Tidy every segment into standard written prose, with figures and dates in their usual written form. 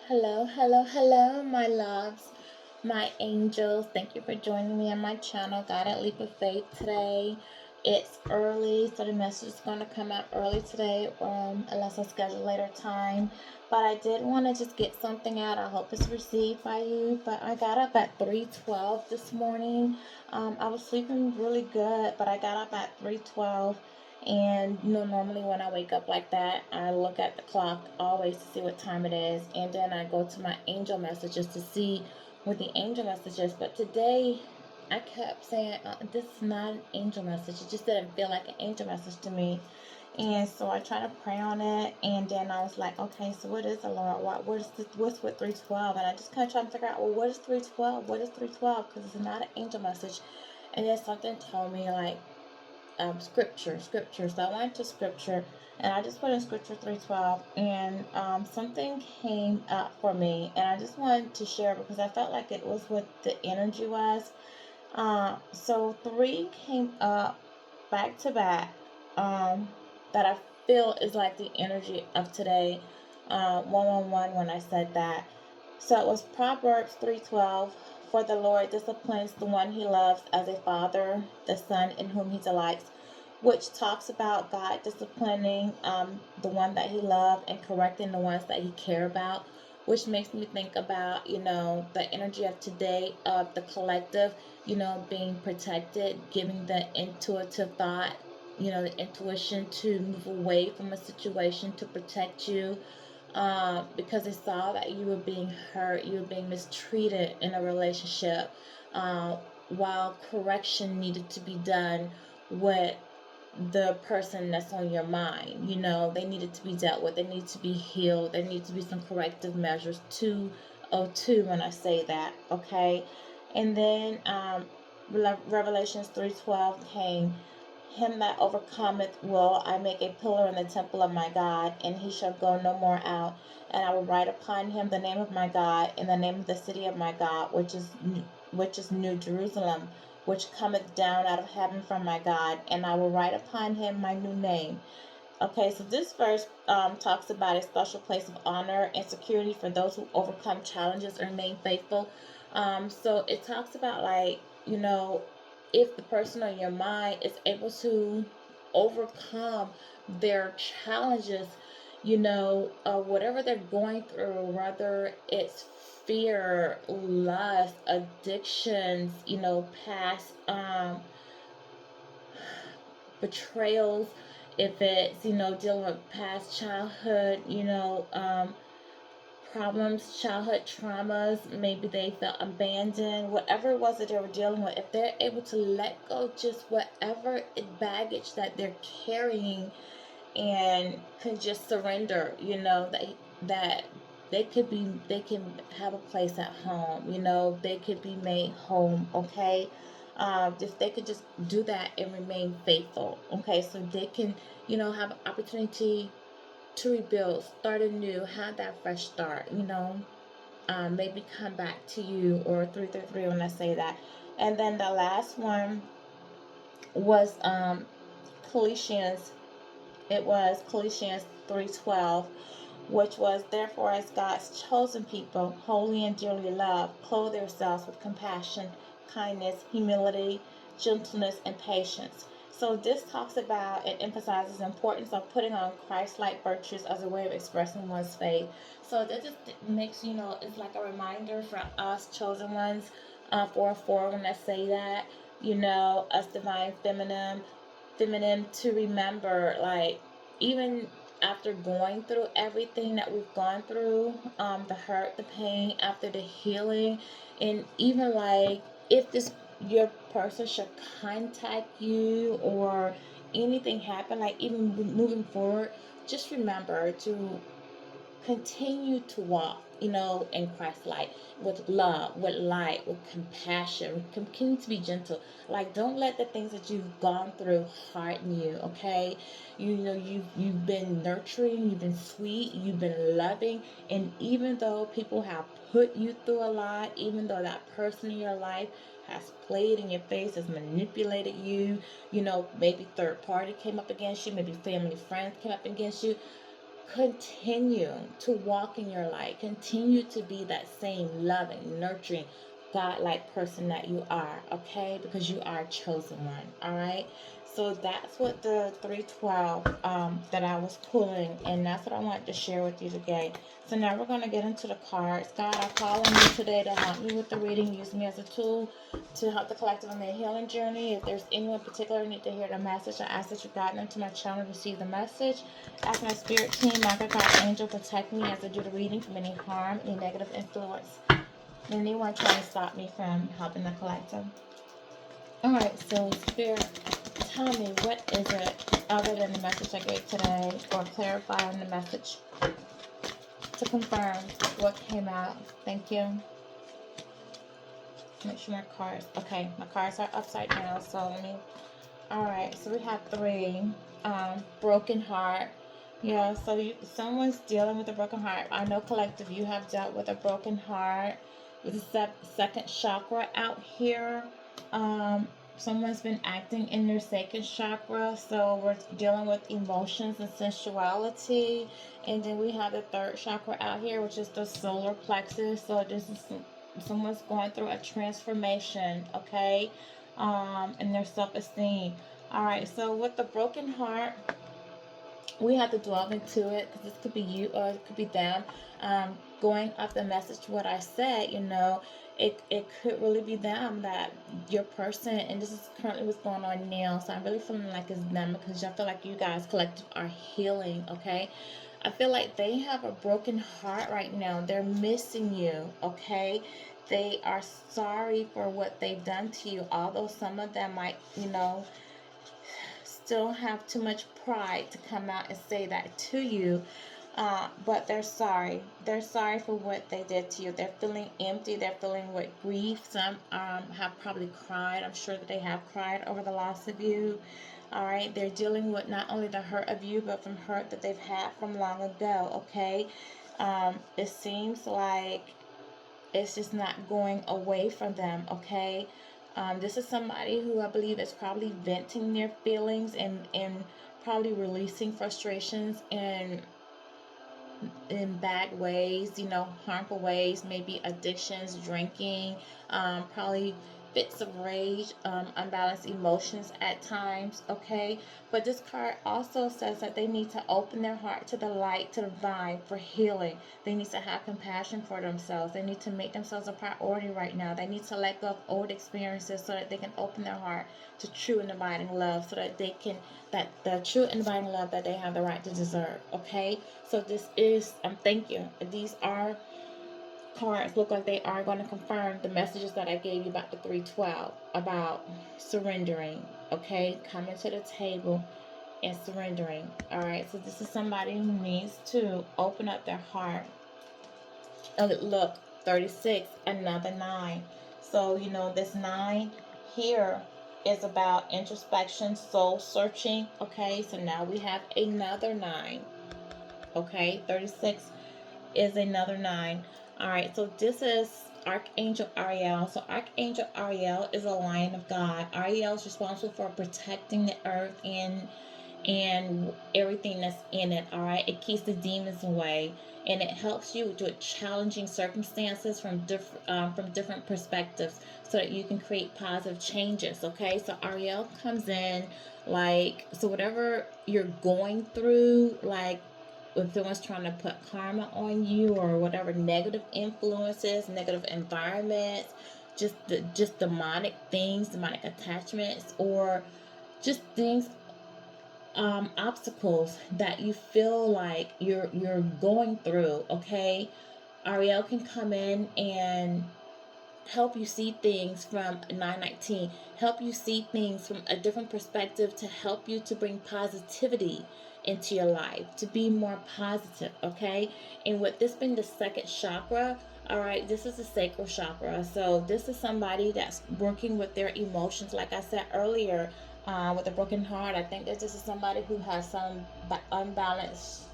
Hello, hello, hello, my loves, my angels. Thank you for joining me on my channel, Guided Leap of Faith. Today, it's early, so the message is going to come out early today, unless I schedule later time. But I did want to just get something out. I hope it's received by you. But I got up at 3:12 this morning. I was sleeping really good, but I got up at 3:12. And normally when I wake up like that, I look at the clock always to see what time it is, and then I go to my angel messages to see what the angel message is. But today, I kept saying, "This is not an angel message." It just didn't feel like an angel message to me, and so I tried to pray on it, and then I was like, "Okay, so what is the Lord? What's with 3:12?" And I just kind of trying to figure out, well, what is 3:12? What is 3:12? Because it's not an angel message, and then something told me like scripture. So I went to scripture, and I just put in scripture 3:12, and something came up for me, and I just wanted to share because I felt like it was what the energy was. So three came up back to back. That I feel is like the energy of today. 111 when I said that. So it was Proverbs 3:12. For the Lord disciplines the one he loves as a father, the son in whom he delights, which talks about God disciplining the one that he loves and correcting the ones that he care about, which makes me think about, the energy of today of the collective, being protected, giving the intuitive thought, the intuition to move away from a situation to protect you, because they saw that you were being hurt, you were being mistreated in a relationship, uh, while correction needed to be done with the person that's on your mind. They needed to be dealt with, they need to be healed, there need to be some corrective measures. 202 when I say that, okay? And then Revelations 3:12 came. Him that overcometh will I make a pillar in the temple of my God, and he shall go no more out. And I will write upon him the name of my God, and the name of the city of my God, which is New Jerusalem, which cometh down out of heaven from my God, and I will write upon him my new name. Okay, so this verse talks about a special place of honor and security for those who overcome challenges and remain faithful. So it talks about, like, if the person on your mind is able to overcome their challenges, whatever they're going through, whether it's fear, lust, addictions, past betrayals, if it's, dealing with past childhood, problems, childhood traumas, maybe they felt abandoned, whatever it was that they were dealing with, if they're able to let go just whatever baggage that they're carrying and can just surrender, that they can have a place at home, they could be made home, okay? If they could just do that and remain faithful, okay, so they can, have an opportunity to rebuild, start anew, have that fresh start, maybe come back to you, or 333 when I say that. And then the last one was Colossians. It was Colossians 3:12, which was, therefore, as God's chosen people, holy and dearly loved, clothe yourselves with compassion, kindness, humility, gentleness, and patience. So this talks about and emphasizes the importance of putting on Christ-like virtues as a way of expressing one's faith. So that just makes, it's like a reminder for us chosen ones, 4:4 when I say that, us divine feminine, to remember, like, even after going through everything that we've gone through, the hurt, the pain, after the healing, and even, like, if this your person should contact you or anything happen, like, even moving forward, just remember to continue to walk, in Christ's light, with love, with light, with compassion. Continue to be gentle. Like, don't let the things that you've gone through harden you, okay? You've been nurturing, you've been sweet, you've been loving, and even though people have put you through a lot, even though that person in your life has played in your face, has manipulated you, maybe third party came up against you, maybe family friends came up against you, continue to walk in your light. Continue to be that same loving, nurturing, God-like person that you are, okay? Because you are a chosen one, all right? So that's what the 312 that I was pulling, and that's what I wanted to share with you today. So now we're going to get into the cards. God, I call on you today to help me with the reading. Use me as a tool to help the collective on their healing journey. If there's anyone particular who need to hear the message, I ask that you guide them to my channel to receive the message. Ask my spirit team, my God angel, protect me as I do the reading from any harm, any negative influence, anyone trying to stop me from helping the collective. Alright, so Spirit, tell me, what is it other than the message I gave today, or clarify on the message to confirm what came out? Thank you. Make sure my cards, okay, my cards are upside down, so let me, alright, so we have 3, broken heart. Yeah, so someone's dealing with a broken heart. I know, collective, you have dealt with a broken heart with the second chakra out here. Someone's been acting in their second chakra, so we're dealing with emotions and sensuality. And then we have the third chakra out here, which is the solar plexus. So this is someone's going through a transformation, okay, in their self-esteem. All right, so with the broken heart, we have to dwell into it, because this could be you or it could be them. Going off the message, what I said, it could really be them, that your person, and this is currently what's going on now. So I'm really feeling like it's them, because I feel like you guys collective are healing, okay? I feel like they have a broken heart right now. They're missing you, okay? They are sorry for what they've done to you, although some of them might, still have too much pride to come out and say that to you, but they're sorry. They're sorry for what they did to you. They're feeling empty. They're feeling with grief. Some have probably cried. I'm sure that they have cried over the loss of you. All right, they're dealing with not only the hurt of you, but from hurt that they've had from long ago. Okay, it seems like it's just not going away from them, okay? This is somebody who I believe is probably venting their feelings, and probably releasing frustrations in bad ways, harmful ways, maybe addictions, drinking, probably fits of rage, unbalanced emotions at times, okay? But this card also says that they need to open their heart to the light, to the vine, for healing. They need to have compassion for themselves. They need to make themselves a priority right now. They need to let go of old experiences so that they can open their heart to true and abiding love, so that they can, that the true and abiding love that they have the right to deserve, okay? So this is, thank you. These are cards, look like they are going to confirm the messages that I gave you about the 312, about surrendering, okay? Coming to the table and surrendering. All right, so this is somebody who needs to open up their heart. Oh, look, 36, another 9. So, this 9 here is about introspection, soul searching, okay? So now we have another 9, okay? 36 is another 9. All right, so this is Archangel Ariel. So Archangel Ariel is a lion of God. Ariel is responsible for protecting the earth and everything that's in it. All right, it keeps the demons away, and it helps you with challenging circumstances from different perspectives, so that you can create positive changes. Okay, so Ariel comes in, like, so whatever you're going through, like if someone's trying to put karma on you, or whatever negative influences, negative environments, just demonic things, demonic attachments, or just things, obstacles that you feel like you're going through, okay? Ariel can come in and help you see things from 919, help you see things from a different perspective, to help you to bring positivity into your life, to be more positive, okay? And with this being the second chakra, all right, this is the sacral chakra. So this is somebody that's working with their emotions, like I said earlier, with a broken heart. I think that this is somebody who has some unbalanced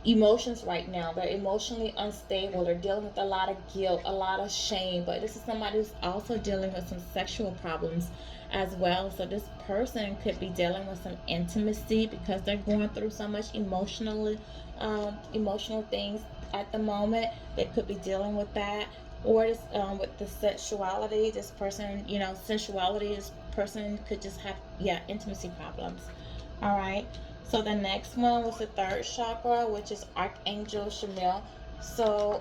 emotions right now. They're emotionally unstable. They're dealing with a lot of guilt, a lot of shame. But this is somebody who's also dealing with some sexual problems as well. So this person could be dealing with some intimacy because they're going through so much emotional things at the moment. They could be dealing with that, or this, with the sexuality. This person, sensuality. This person could just have, yeah, intimacy problems. All right. So the next one was the third chakra, which is Archangel Shamil. So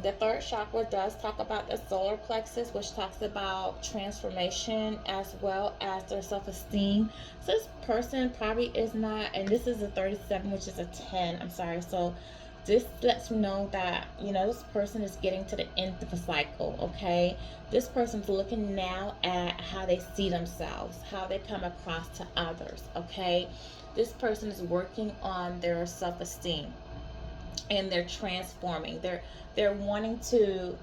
the third chakra does talk about the solar plexus, which talks about transformation as well as their self-esteem. So this person probably is not, and this is a 37, which is a 10. I'm sorry. So this lets me know that, this person is getting to the end of a cycle. Okay, this person's looking now at how they see themselves, how they come across to others. Okay, this person is working on their self-esteem, and they're transforming. They're wanting to,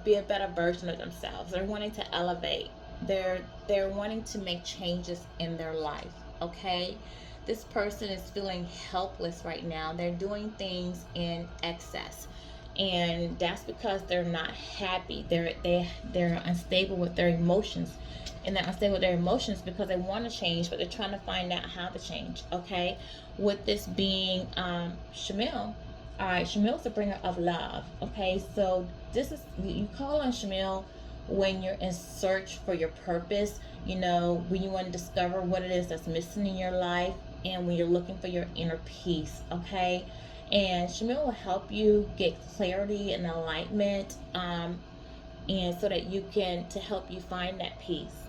be a better version of themselves. They're wanting to elevate. They're wanting to make changes in their life. Okay, this person is feeling helpless right now. They're doing things in excess, and that's because they're not happy. They're unstable with their emotions, and they're unstable with their emotions because they want to change, but they're trying to find out how to change. Okay, with this being Shamil. All right, Shamil's a bringer of love. Okay, so this is, you call on Shamil when you're in search for your purpose. When you want to discover what it is that's missing in your life, and when you're looking for your inner peace. Okay, and Shamil will help you get clarity and alignment, and so that you can, to help you find that peace.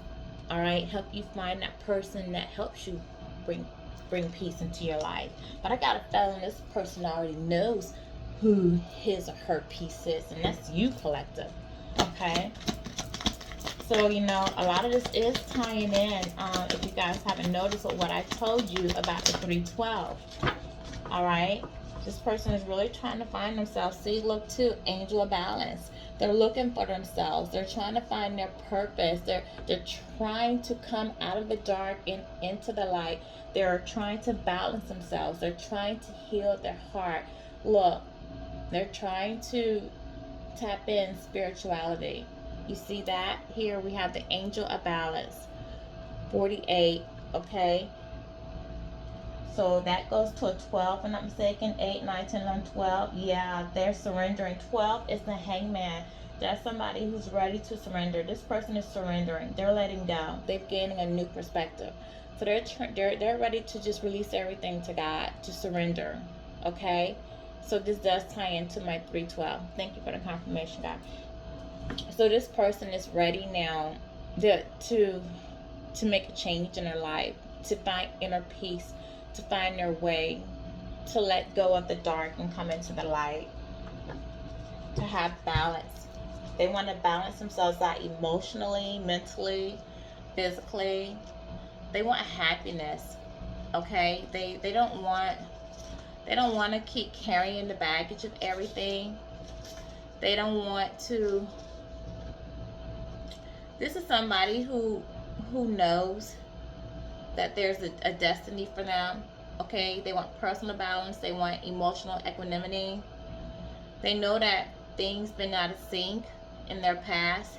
All right, help you find that person that helps you bring bring peace into your life. But I got a feeling this person already knows who his or her peace is, and that's you, collective. Okay, so a lot of this is tying in, if you guys haven't noticed, what I told you about the 312. All right, this person is really trying to find themselves. See, look, too, angel of balance. They're looking for themselves. They're trying to find their purpose. They're trying to come out of the dark and into the light. They're trying to balance themselves. They're trying to heal their heart. Look, they're trying to tap in spirituality. You see that? Here we have the angel of balance, 48. Okay, so that goes to a 12, if I'm not mistaken. 8, 9, 10, 11, 12. Yeah, they're surrendering. 12 is the hangman. That's somebody who's ready to surrender. This person is surrendering. They're letting go. They're gaining a new perspective. So they're ready to just release everything to God, to surrender. Okay? So this does tie into my 312. Thank you for the confirmation, God. So this person is ready now to make a change in their life, to find inner peace, to find their way, to let go of the dark and come into the light, to have balance. They want to balance themselves out emotionally, mentally, physically. They want happiness. Okay? They don't want to keep carrying the baggage of everything. They don't want to. This is somebody who knows that there's a destiny for them. Okay, they want personal balance. They want emotional equanimity. They know that things been out of sync in their past.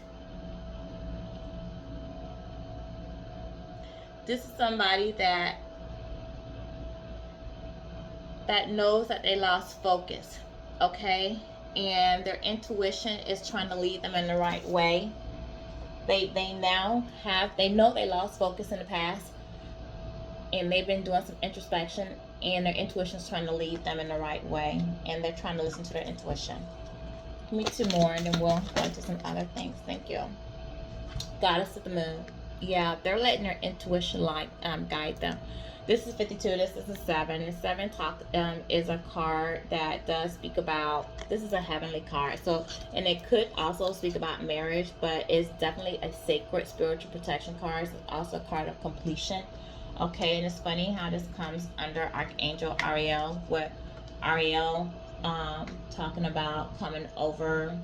This is somebody that knows that they lost focus. Okay, and their intuition is trying to lead them in the right way. They now have, they know they lost focus in the past, and they've been doing some introspection, and their intuition is trying to lead them in the right way, and they're trying to listen to their intuition. Give me 2 more, and then we'll go into some other things. Thank you. Goddess of the Moon. Yeah, they're letting their intuition guide them. This is 52. This is a 7. The 7 is a card that does speak about. This is a heavenly card. So, and it could also speak about marriage, but it's definitely a sacred spiritual protection card. It's also a card of completion. Okay, and it's funny how this comes under Archangel Ariel, with Ariel talking about coming over,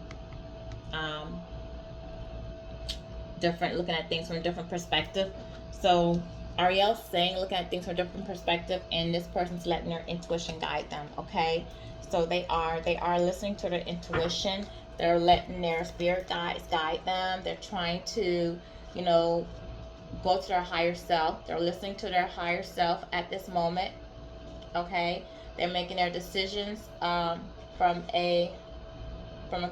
different, looking at things from a different perspective. So Ariel's saying looking at things from a different perspective, and this person's letting their intuition guide them. Okay, so they are listening to their intuition. They're letting their spirit guides guide them. They're trying to, go to their higher self. They're listening to their higher self at this moment. Okay, they're making their decisions from a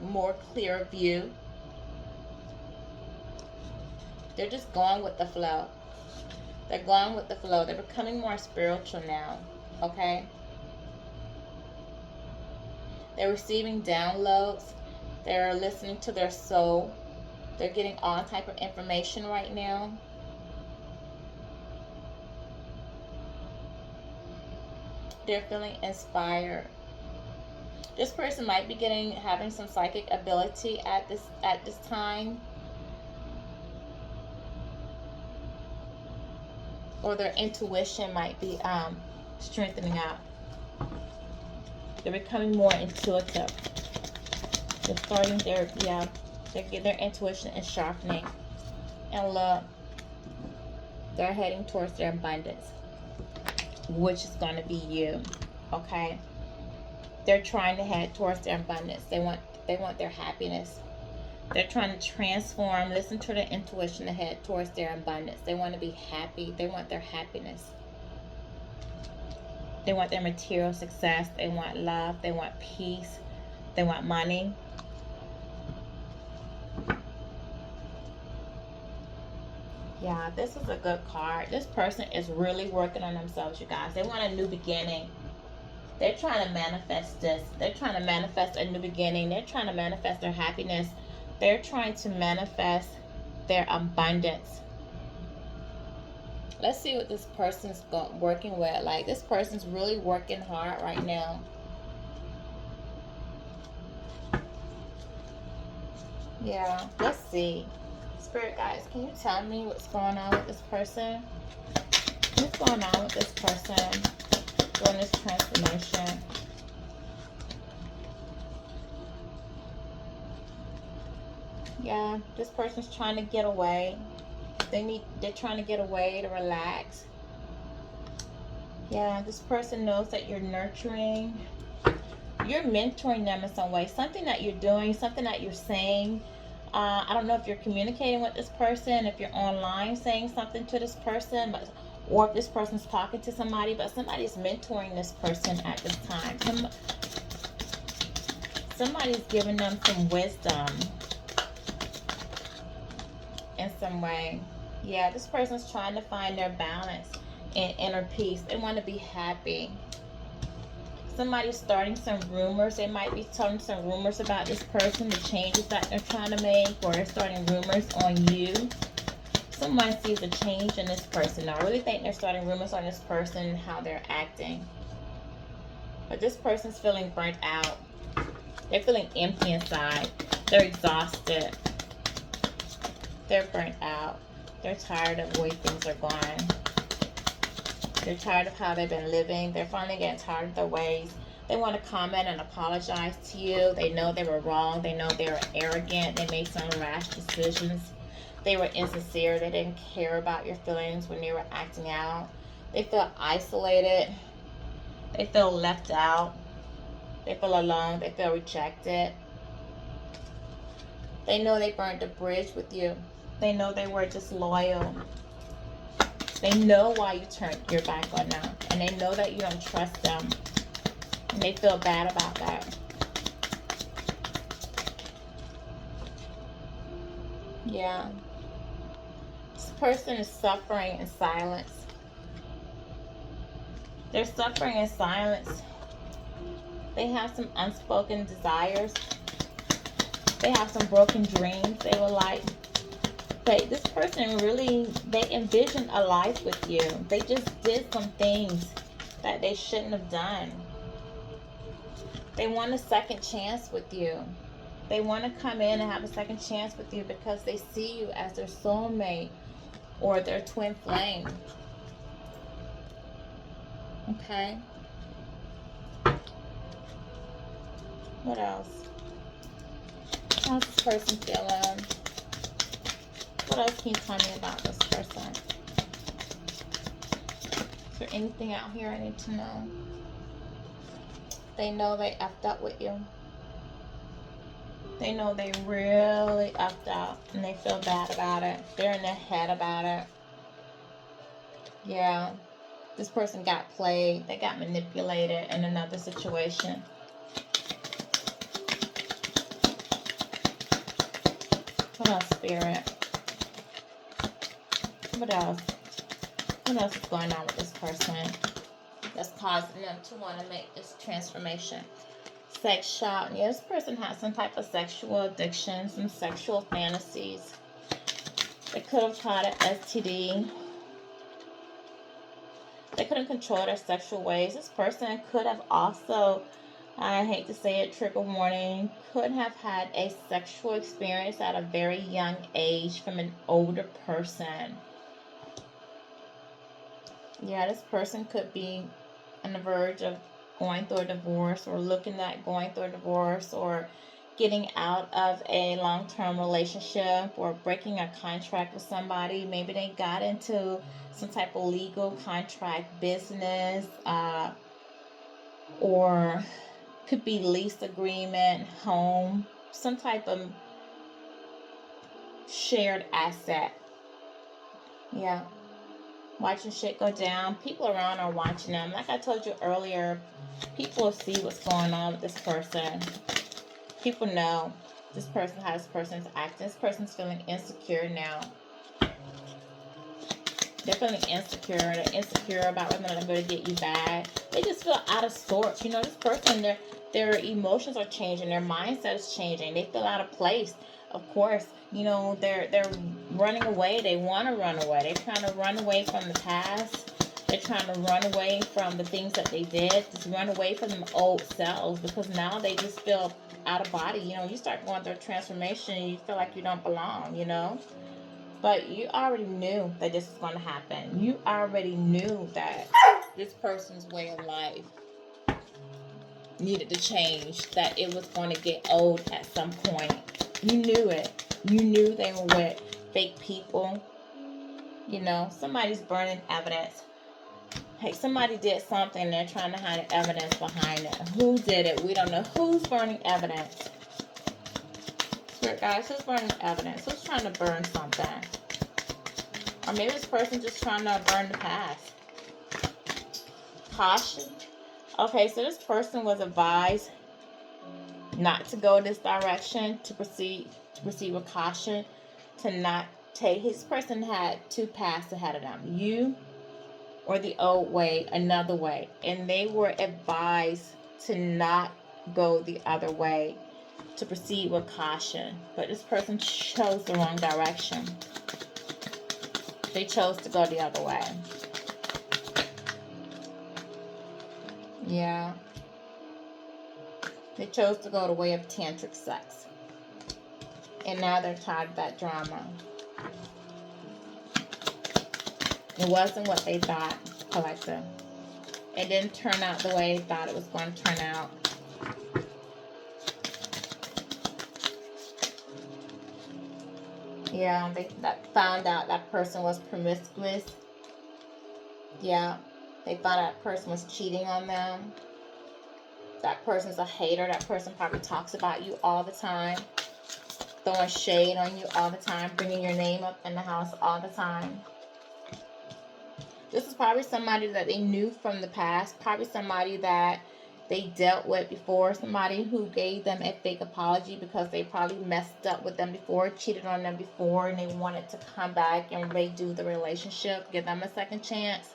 more clear view. They're just going with the flow. They're going with the flow. They're becoming more spiritual now. Okay, they're receiving downloads. They're listening to their soul. They're getting all type of information right now. They're feeling inspired. This person might be having some psychic ability at this time, or their intuition might be strengthening out. They're becoming more intuitive. They're starting their their intuition is sharpening. And look, they're heading towards their abundance, which is going to be you. Okay, they're trying to head towards their abundance. They want their happiness. They're trying to transform, listen to their intuition to head towards their abundance. They want to be happy. They want their happiness. They want their material success. They want love. They want peace. They want money. Yeah, this is a good card. This person is really working on themselves, you guys. They want a new beginning. They're trying to manifest this. They're trying to manifest a new beginning. They're trying to manifest their happiness. They're trying to manifest their abundance. Let's see what this person's working with. Like, this person's really working hard right now. Yeah, let's see. Spirit guys, can you tell me what's going on with this person? What's going on with this person during this transformation? Yeah, this person's trying to get away. They're trying to get away to relax. Yeah, this person knows that you're nurturing. You're mentoring them in some way. Something that you're doing, something that you're saying. I don't know if you're communicating with this person, if you're online saying something to this person, or if this person's talking to somebody, but somebody's mentoring this person at this time. Somebody's giving them some wisdom in some way. Yeah, this person's trying to find their balance and inner peace. They want to be happy. Somebody's starting some rumors. They might be telling some rumors about this person, the changes that they're trying to make, or they're starting rumors on you. Someone sees a change in this person. I really think they're starting rumors on this person and how they're acting. But this person's feeling burnt out. They're feeling empty inside. They're exhausted. They're burnt out. They're tired of the way things are going. They're tired of how they've been living. They're finally getting tired of their ways. They want to comment and apologize to you. They know they were wrong. They know they were arrogant. They made some rash decisions. They were insincere. They didn't care about your feelings when you were acting out. They feel isolated. They feel left out. They feel alone. They feel rejected. They know they burned the bridge with you. They know they were disloyal. They know why you turned your back on them. And they know that you don't trust them. And they feel bad about that. Yeah. This person is suffering in silence. They're suffering in silence. They have some unspoken desires. They have some broken dreams they would like. But this person really, they envisioned a life with you. They just did some things that they shouldn't have done. They want a second chance with you. They want to come in and have a second chance with you because they see you as their soulmate or their twin flame. Okay. What else? How's this person feeling? What else can you tell me about this person? Is there anything out here I need to know? They know they effed up with you. They know they really effed up and they feel bad about it. They're in their head about it. Yeah. This person got played. They got manipulated in another situation. What else, Spirit? What else? What else is going on with this person that's causing them to want to make this transformation? Sexuality. Yeah, this person has some type of sexual addiction, some sexual fantasies. They could have caught an STD. They couldn't control their sexual ways. This person could have also, I hate to say it, trigger warning, could have had a sexual experience at a very young age from an older person. Yeah, this person could be on the verge of going through a divorce, or looking at going through a divorce, or getting out of a long-term relationship, or breaking a contract with somebody. Maybe they got into some type of legal contract, business, or could be lease agreement, home, some type of shared asset. Yeah. Watching shit go down. People around are watching them. Like I told you earlier, people see what's going on with this person. People know this person, how this person's acting. This person's feeling insecure now. They're feeling insecure. They're insecure about whether they're going to get you back. They just feel out of sorts. You know, this person, their emotions are changing. Their mindset is changing. They feel out of place. Of course, you know, they're running away. They want to run away. They're trying to run away from the past. They're trying to run away from the things that they did. Just run away from the old selves, because now they just feel out of body. You know, you start going through a transformation, you feel like you don't belong, you know? But you already knew that this was going to happen. You already knew that this person's way of life needed to change, that it was going to get old at some point. You knew it. You knew they were with fake people. You know, somebody's burning evidence. Hey, somebody did something. They're trying to hide the evidence behind it. Who did it? We don't know. Who's burning evidence? Spirit guys, who's burning evidence? Who's trying to burn something? Or maybe this person's just trying to burn the past. Caution. Okay, so this person was advised not to go this direction, to proceed with caution, to not take. His person had two paths ahead of them. You, or the old way, another way. And they were advised to not go the other way, to proceed with caution. But this person chose the wrong direction. They chose to go the other way. Yeah. They chose to go the way of tantric sex. And now they're tired of that drama. It wasn't what they thought, collective. It didn't turn out the way they thought it was going to turn out. Yeah, they found out that person was promiscuous. Yeah, they found out that person was cheating on them. That person's a hater. That person probably talks about you all the time, throwing shade on you all the time, bringing your name up in the house all the time. This is probably somebody that they knew from the past, probably somebody that they dealt with before, somebody who gave them a fake apology because they probably messed up with them before, cheated on them before, and they wanted to come back and redo the relationship, give them a second chance.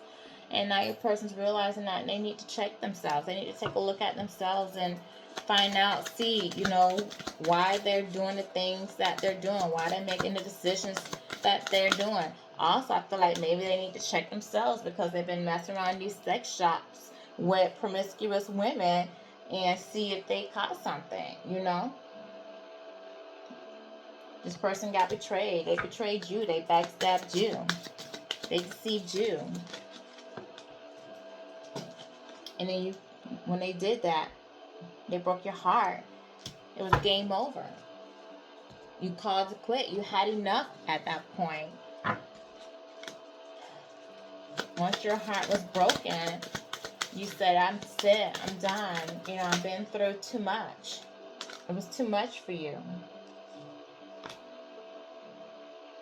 And now your person's realizing that they need to check themselves. They need to take a look at themselves and find out, see, you know, why they're doing the things that they're doing, why they're making the decisions that they're doing. Also, I feel like maybe they need to check themselves because they've been messing around these sex shops with promiscuous women and see if they caught something, you know. This person got betrayed. They betrayed you. They backstabbed you. They deceived you. And then you, when they did that, they broke your heart. It was game over. You called to quit. You had enough at that point. Once your heart was broken, you said, I'm sick, I'm done. You know, I've been through too much. It was too much for you.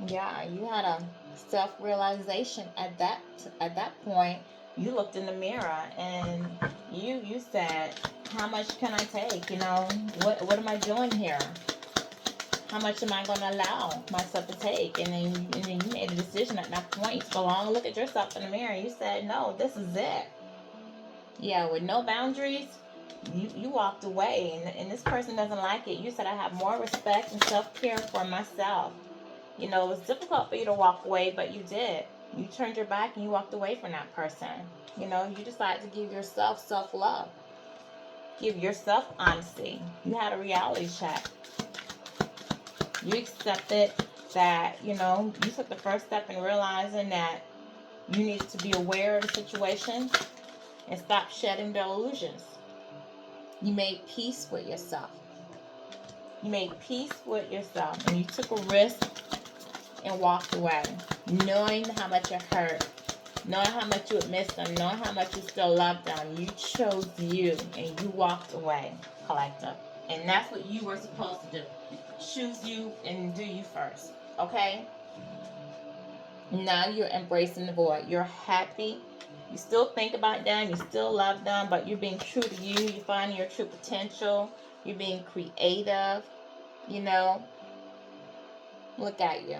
Yeah, you had a self-realization at that point. You looked in the mirror and you said, how much can I take? What am I doing here? How much am I going to allow myself to take? And then you made a decision at that point. You took a long look at yourself in the mirror and you said, no, this is it. Yeah, with no boundaries, you walked away, and this person doesn't like it. You said, I have more respect and self-care for myself. It was difficult for you to walk away, but you did. You turned your back and you walked away from that person. You decided to give yourself self-love, give yourself honesty. You had a reality check. You accepted that, you took the first step in realizing that you needed to be aware of the situation and stop shedding the illusions. You made peace with yourself. You made peace with yourself, and you took a risk and walked away, knowing how much it hurt, knowing how much you would miss them, knowing how much you still love them. You chose you, and you walked away, collective. And that's what you were supposed to do. Choose you and do you first, okay? Now you're embracing the void. You're happy. You still think about them. You still love them, but you're being true to you. You're finding your true potential. You're being creative. Look at you.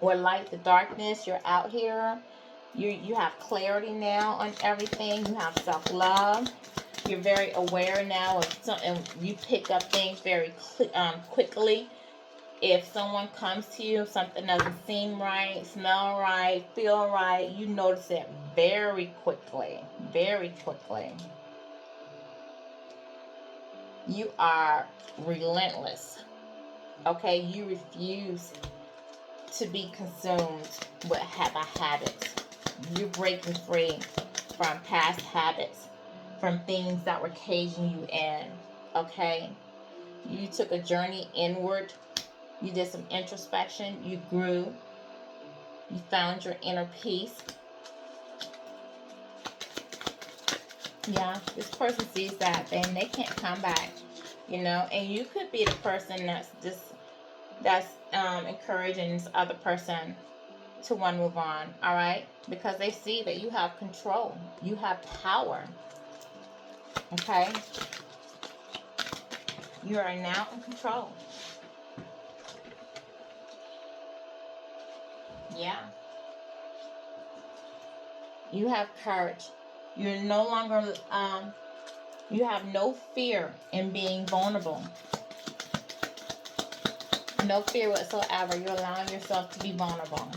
Or light the darkness. You're out here. You have clarity now on everything. You have self-love. You're very aware now of something. You pick up things very quickly. If someone comes to you, something doesn't seem right, smell right, feel right, you notice it very quickly. Very quickly. You are relentless. Okay? You refuse to be consumed with habits. You're breaking free from past habits, from things that were caging you in. Okay? You took a journey inward. You did some introspection. You grew. You found your inner peace. Yeah, this person sees that, then they can't come back. And you could be the person that's encouraging this other person to want to move on. All right, because they see that you have control. You have power. Okay, you are now in control. Yeah. You have courage. You're no longer, you have no fear in being vulnerable. No fear whatsoever. You're allowing yourself to be vulnerable.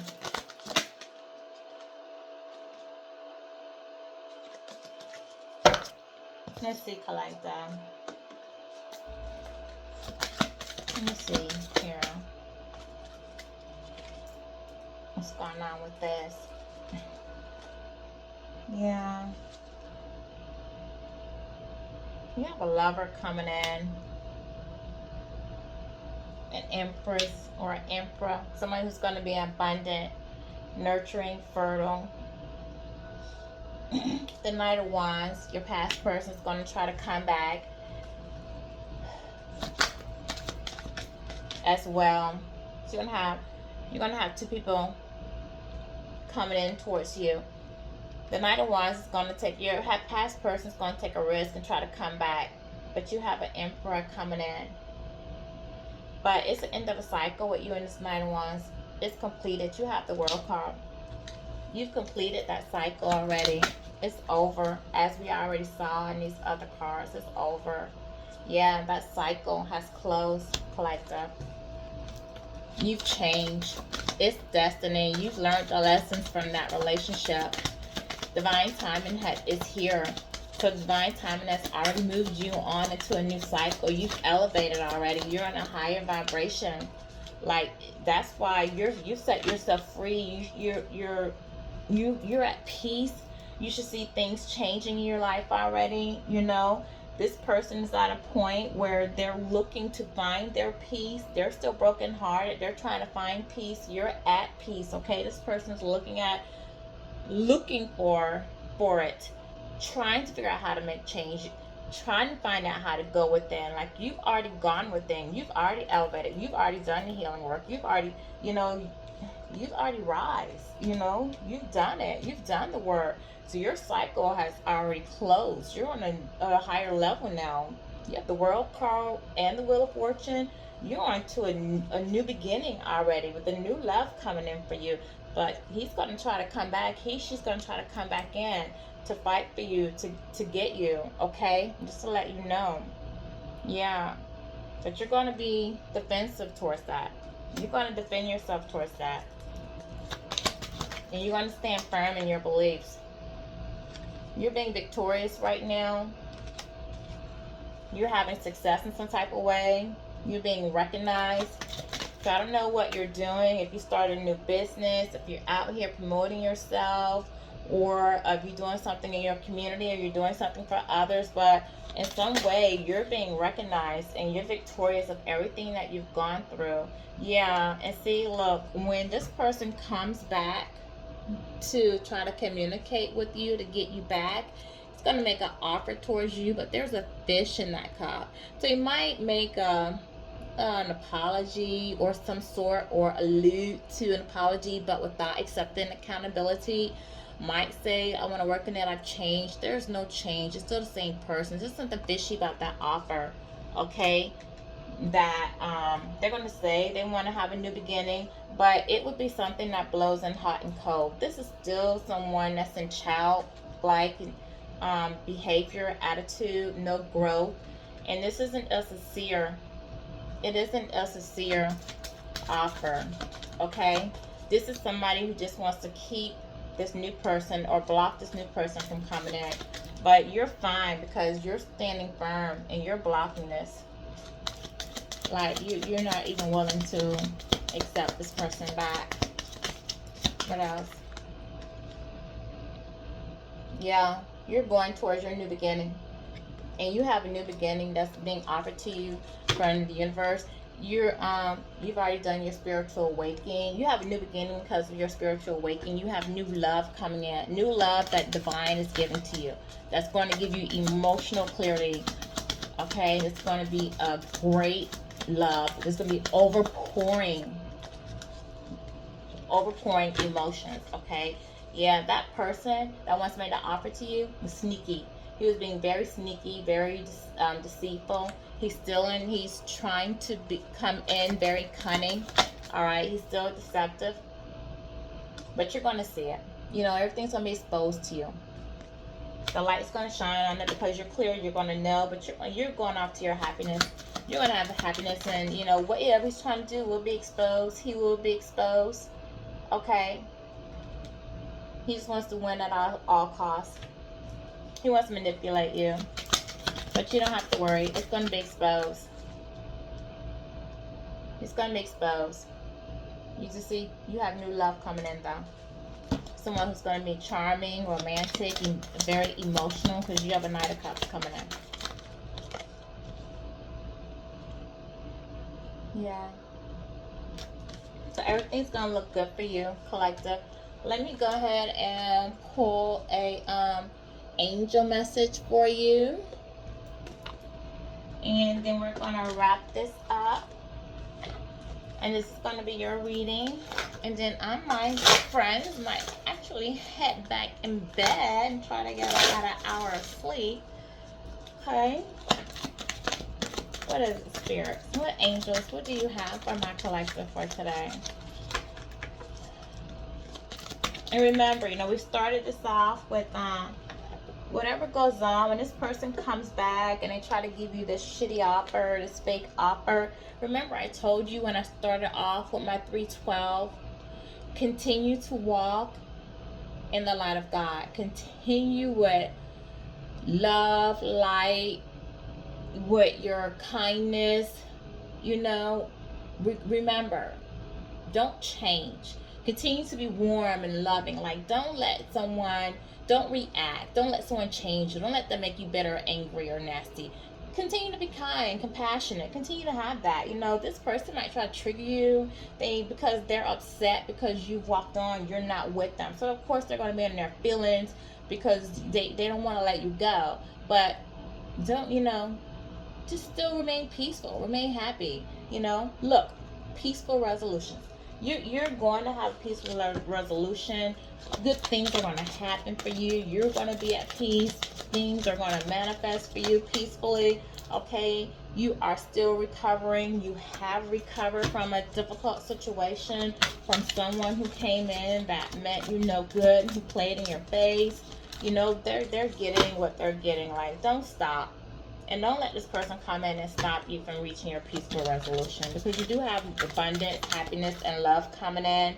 Let's see, collector. Let me see here. What's going on with this? Yeah. You have a lover coming in. An empress or an emperor. Someone who's going to be abundant, nurturing, fertile. The Knight of Wands. Your past person is going to try to come back as well. So you're gonna have two people coming in towards you. The Knight of Wands is going to take your past person is going to take a risk and try to come back, but you have an Emperor coming in. But it's the end of a cycle with you and this Knight of Wands. It's completed. You have the World card. You've completed that cycle already. It's over, as we already saw in these other cards. It's over. Yeah, that cycle has closed, collector. You've changed. It's destiny. You've learned the lessons from that relationship. Divine timing is here. So divine timing has already moved you on into a new cycle. You've elevated already. You're in a higher vibration. Like, that's why you set yourself free. You're at peace. You should see things changing in your life already. This person is at a point where they're looking to find their peace. They're still brokenhearted. They're trying to find peace. You're at peace, okay? This person is looking for it, trying to figure out how to make change. trying to find out how to go within. Like, you've already gone within, you've already elevated, you've already done the healing work, you've already, you know, you've already rise, you've done it, you've done the work. So your cycle has already closed. You're on a higher level now. You have the world card and the wheel of fortune. You're on to a new beginning already, with a new love coming in for you. But he's going to try to come back, she's going to try to come back in to fight for you, to get you, okay? Just to let you know. Yeah. But you're going to be defensive towards that. You're going to defend yourself towards that. And you're going to stand firm in your beliefs. You're being victorious right now. You're having success in some type of way. You're being recognized. So I don't know what you're doing. If you start a new business, if you're out here promoting yourself, or if you're doing something in your community, or you're doing something for others, but in some way you're being recognized and you're victorious of everything that you've gone through. Yeah, and see, look, when this person comes back to try to communicate with you to get you back, it's going to make an offer towards you, but there's a fish in that cup. So you might make an apology or some sort, or allude to an apology, but without accepting accountability. Might say, I want to work in it, I've changed. There's no change. It's still the same person. There's something fishy about that offer, okay? That they're going to say they want to have a new beginning, but it would be something that blows in hot and cold. This is still someone that's in childlike behavior, attitude, no growth. And this isn't a sincere, it isn't a sincere offer, okay? This is somebody who just wants to keep this new person, or block this new person from coming in. But you're fine, because you're standing firm and you're blocking this. Like, you're not even willing to accept this person back. What else? Yeah, you're going towards your new beginning. And you have a new beginning that's being offered to you from the universe. You've already done your spiritual awakening. You have a new beginning because of your spiritual awakening. You have new love coming in. New love that divine is giving to you. That's going to give you emotional clarity. Okay? It's going to be a great love. It's going to be overpouring emotions. Okay? Yeah, that person that once made an offer to you was sneaky. He was being very sneaky, very deceitful. He's trying to come in very cunning. All right, he's still deceptive. But you're going to see it. Everything's going to be exposed to you. The light's going to shine on it because you're clear. You're going to know, but you're going off to your happiness. You're going to have happiness, and whatever he's trying to do will be exposed. He will be exposed. Okay? He just wants to win at all costs. He wants to manipulate you. But you don't have to worry. It's going to be exposed. It's going to be exposed. You just see, you have new love coming in, though. Someone who's going to be charming, romantic, and very emotional, because you have a Knight of Cups coming in. Yeah. So everything's going to look good for you, collective. Let me go ahead and pull a angel message for you. And then we're going to wrap this up. And this is going to be your reading. And then my friends might actually head back in bed and try to get about an hour of sleep. Okay. What is it, spirits? What angels? What do you have for my collective for today? And remember, we started this off with whatever goes on, when this person comes back and they try to give you this shitty offer, this fake offer. Remember, I told you when I started off with my 312, continue to walk in the light of God. Continue with love, light, with your kindness. Remember, don't change. Continue to be warm and loving. Like, don't react. Don't let someone change you. Don't let them make you bitter, angry, or nasty. Continue to be kind, compassionate. Continue to have that. This person might try to trigger you because they're upset because you've walked on, you're not with them. So, of course, they're going to be in their feelings because they don't want to let you go. But Don't, just still remain peaceful, remain happy. Look, peaceful resolutions. You're going to have a peaceful resolution. Good things are going to happen for you. You're going to be at peace. Things are going to manifest for you peacefully. Okay, you are still recovering. You have recovered from a difficult situation, from someone who came in that meant you no good, who played in your face. They're getting what they're getting. Like, don't stop. And don't let this person come in and stop you from reaching your peaceful resolution, because you do have abundance, happiness, and love coming in.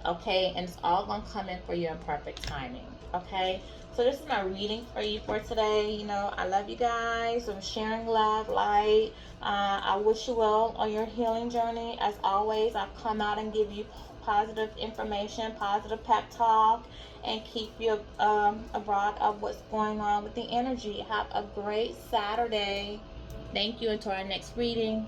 Okay, and it's all gonna come in for you in perfect timing. Okay, so this is my reading for you for today. I love you guys. I'm sharing love, light. I wish you well on your healing journey. As always, I come out and give you positive information, positive pep talk, and keep you abroad of what's going on with the energy. Have a great Saturday. Thank you. Until our next reading.